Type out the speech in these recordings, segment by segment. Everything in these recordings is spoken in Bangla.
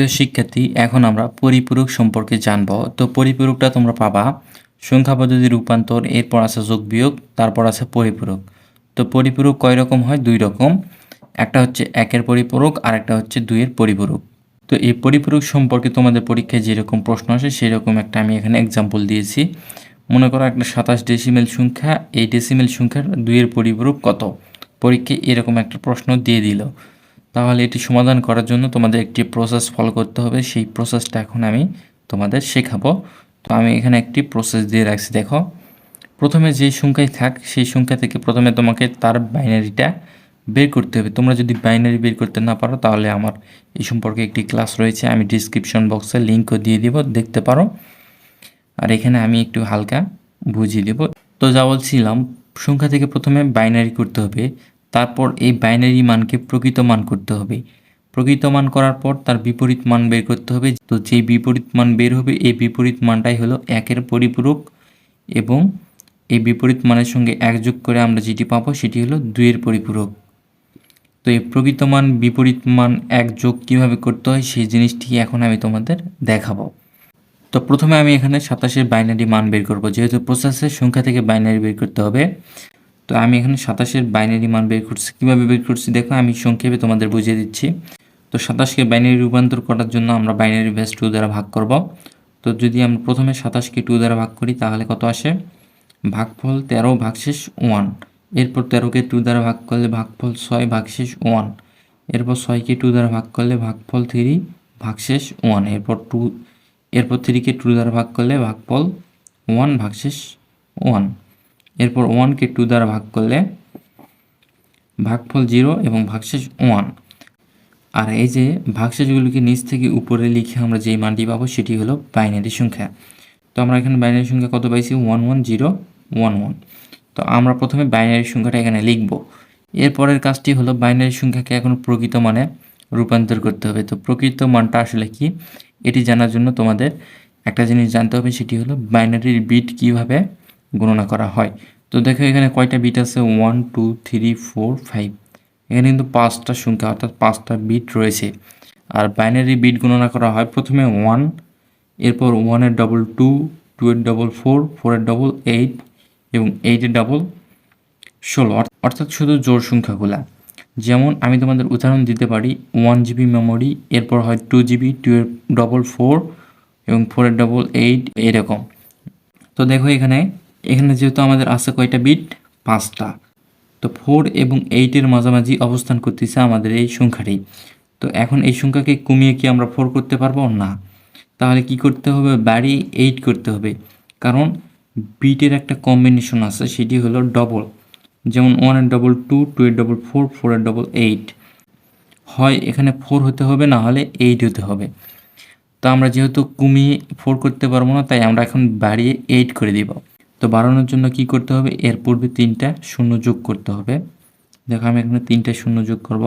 প্রিয় শিক্ষার্থী, এখন আমরা পরিপূরক সম্পর্কে জানব। তো পরিপূরকটা তোমরা পাবা সংখ্যা পদ্ধতি রূপান্তর, এরপর আছে যোগ বিয়োগ, তারপর আছে পরিপূরক। তো পরিপূরক কয় রকম হয়? দুই রকম, একটা হচ্ছে একের পরিপূরক আর একটা হচ্ছে দুইয়ের পরিপূরক। তো এই পরিপূরক সম্পর্কে তোমাদের পরীক্ষায় যেরকম প্রশ্ন আসে সেরকম একটা আমি এখানে এক্সাম্পল দিয়েছি। মনে করো একটা 27 ডেসিমেল সংখ্যা, এই ডেসিমেল সংখ্যার দুইয়ের পরিপূরক কত? পরীক্ষায় এরকম একটা প্রশ্ন দিয়ে দিল। তাহলে এটি সমাধান করার জন্য তোমাদের একটি প্রসেস ফলো করতে হবে। সেই প্রসেসটা এখন আমি তোমাদের শেখাবো। তো আমি এখানে একটি প্রসেস দিয়ে রাখছি, দেখো। প্রথমে যে সংখ্যায় থাক সেই সংখ্যা থেকে প্রথমে তোমাকে তার বাইনারিটা বের করতে হবে। তোমরা যদি বাইনারি বের করতে না পারো তাহলে আমার এই সম্পর্কে একটি ক্লাস রয়েছে, আমি ডিসক্রিপশন বক্সে লিঙ্কও দিয়ে দিব, দেখতে পারো। আর এখানে আমি একটু হালকা বুঝিয়ে দেব। তো যা বলছিলাম, সংখ্যা থেকে প্রথমে বাইনারি করতে হবে, তারপর এই বাইনারি মানকে প্রকৃত মান করতে হবে। প্রকৃত মান করার পর তার বিপরীত মান বের করতে হবে। তো যেই বিপরীত মান বের হবে এই বিপরীত মানটাই হলো একের পরিপূরক, এবং এই বিপরীত মানের সঙ্গে এক যোগ করে আমরা যেটি পাবো সেটি হলো দুইয়ের পরিপূরক। তো এই প্রকৃত মান বিপরীত মান এক যোগ কীভাবে করতে হয় সেই জিনিসটি এখন আমি তোমাদের দেখাবো। তো প্রথমে আমি এখানে 27-এর বাইনারি মান বের করব, যেহেতু প্রসেসের সংখ্যা থেকে বাইনারি বের করতে হবে। তো আমি এখানে 27-এর বাইনারি মান বের করছি। কীভাবে বের করছি দেখো, আমি সংক্ষেপে তোমাদের বুঝিয়ে দিচ্ছি। তো 27কে বাইনারি রূপান্তর করার জন্য আমরা বাইনারি বেস 2 দ্বারা ভাগ করব। তো যদি আমরা প্রথমে 27কে 2 দ্বারা ভাগ করি তাহলে কত আসে? ভাগফল 13 ভাগশেষ 1। এরপর 13কে 2 দ্বারা ভাগ করলে ভাগফল 6 ভাগশেষ 1। এরপর 6কে 2 দ্বারা ভাগ করলে ভাগফল 3 ভাগশেষ 1। এরপর 3কে 2 দ্বারা ভাগ করলে ভাগফল 1 ভাগশেষ 1। এরপর 1কে 2 দ্বারা ভাগ করলে ভাগফল 0 এবং ভাগশেষ 1। আর এই যে ভাগশেষগুলিকে নিচ থেকে উপরে লিখে আমরা যেই মানটি পাবো সেটি হলো বাইনারি সংখ্যা। তো আমরা এখানে বাইনারি সংখ্যা কত পাইছি? 11011। তো আমরা প্রথমে বাইনারি সংখ্যাটা এখানে লিখব। এরপরের কাজটি হলো বাইনারি সংখ্যাকে এখন প্রকৃত মানে রূপান্তর করতে হবে। তো প্রকৃত মানটা আসলে কি এটি জানার জন্য তোমাদের একটা জিনিস জানতে হবে, সেটি হলো বাইনারির বিট কিভাবে গণনা করা হয়। তো দেখো এখানে কয়টা বিট আছে? 1 2 3 4 5। এখানে কিন্তু 5টা সংখ্যা অর্থাৎ 5টা বিট রয়েছে। আর বাইনারি বিট গণনা করা হয় প্রথমে 1, এরপর 1-এর ডবল 2, 2-এর ডবল 4, 4-এর ডবল 8 এবং 8-এর ডবল 16, অর্থাৎ শুধু জোড় সংখ্যাগুলা। যেমন আমি তোমাদের উদাহরণ দিতে পারি, 1 জিবি মেমোরি, এরপর হয় 2 জিবি, 2-এর ডবল 4 এবং 4-এর ডবল 8, এরকম। তো দেখো এখানে যেহেতু আমাদের আছে কয়টা বিট? 5টা। তো 4 এবং 8-এর মাঝামাঝি অবস্থান করতেছে আমাদের এই সংখ্যাটি। তো এখন এই সংখ্যাকে কমিয়ে কি আমরা 4 করতে পারবো না? তাহলে কি করতে হবে? বাড়িয়ে 8 করতে হবে, কারণ বিটের একটা কম্বিনেশন আছে, সেটি হলো ডবল। যেমন 1-এর ডবল 2, 2-এর ডবল 4, 4-এর ডবল 8। হয় এখানে 4 হতে হবে, না হলে 8 হতে হবে। তো আমরা যেহেতু কমিয়ে 4 করতে পারবো না, তাই আমরা এখন বাড়িয়ে 8 করে দিব। তো বাড়ানোর জন্য কি করতে হবে? এর পূর্বে 3টা শূন্য যোগ করতে হবে। দেখো আমি এখানে 3টা শূন্য যোগ করব।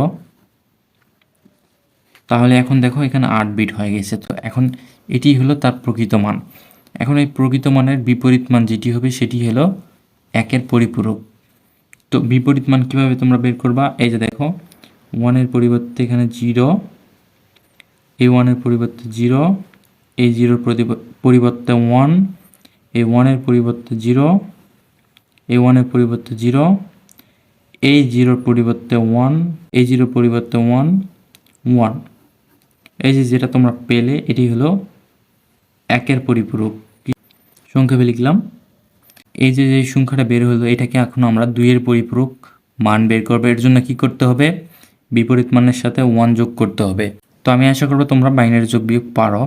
তাহলে এখন দেখো এখানে 8 বিট হয়ে গেছে। তো এখন এটি হলো তার প্রকৃত মান। এখন এই প্রকৃত মানের বিপরীত মান যেটি হবে সেটি হলো একের পরিপূরক। তো বিপরীত মান কিভাবে তোমরা বের করবা? এই যে দেখো, 1-এর পরিবর্তে এখানে 0, এই 1-এর পরিবর্তে 0, এই 0-র পরিবর্তে 1, এই 1-এর পরিবর্তে 0, এই 1-এর পরিবর্তে 0, এই 0-র পরিবর্তে 1, এই 0-র পরিবর্তে 1, 1। এই যে যেটা তোমরা পেলে এটি হলো একের পরিপূরক। সংক্ষেপে লিখলাম, এই যে সংখ্যাটা বের হলো এটাকে এখন আমরা 2-এর পরিপূরক মান বের করবো। এর জন্য কি করতে হবে? বিপরীত মানের সাথে 1 যোগ করতে হবে। তো আমি আশা করবো তোমরা বাইনারি যোগ বিয়োগ পারো।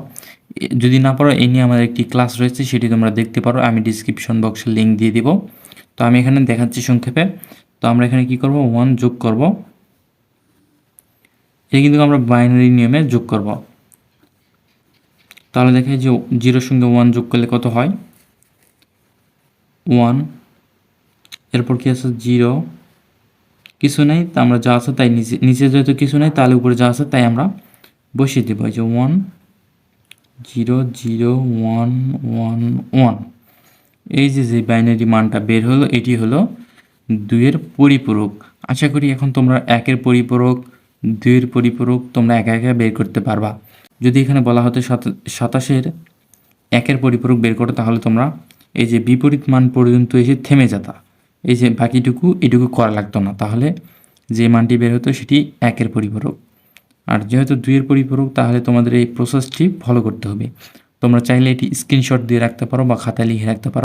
যদি না পারো এই নিয়ে আমাদের একটি ক্লাস রয়েছে, সেটি তোমরা দেখতে পারো, আমি ডিসক্রিপশন বক্সে লিঙ্ক দিয়ে দিব। তো আমি এখানে দেখাচ্ছি সংক্ষেপে। তো আমরা এখানে কি করব? 1 যোগ করব। এটা কিন্তু আমরা বাইনারি নিয়মে যোগ করব। তাহলে দেখে যে 0-র সঙ্গে 1 যোগ করলে কত হয়? 1। এরপর কি আছে? 0, কিছু নেই, তা আমরা যা আছে তাই নিচে যেহেতু কিছু নেই তাহলে উপরে যা আছে তাই আমরা বসিয়ে দেবো। এই যে 1 0 0 1 1 1। এই যে বাইনারি মানটা বের হলো এটি হলো 2-এর পরিপূরক। আশা করি এখন তোমরা 1-এর পরিপূরক, 2-এর পরিপূরক তোমরা একা একা বের করতে পারবা। যদি এখানে বলা হতো 27-এর 1-এর পরিপূরক বের করো, তাহলে তোমরা এই যে বিপরীত মান পর্যন্ত এসে থেমে যেতা, এই যে বাকিটুকু এটুকু করা লাগতো না, তাহলে যে মানটি বের হতো সেটি 1-এর পরিপূরক। আর যেহেতু 2-এর পরিপূরক, তাহলে তোমাদের এই প্রসেসটি ফলো করতে হবে। তোমরা চাইলে এটি স্ক্রিনশট দিয়ে রাখতে পারো বা খাতায় লিখে রাখতে পারো।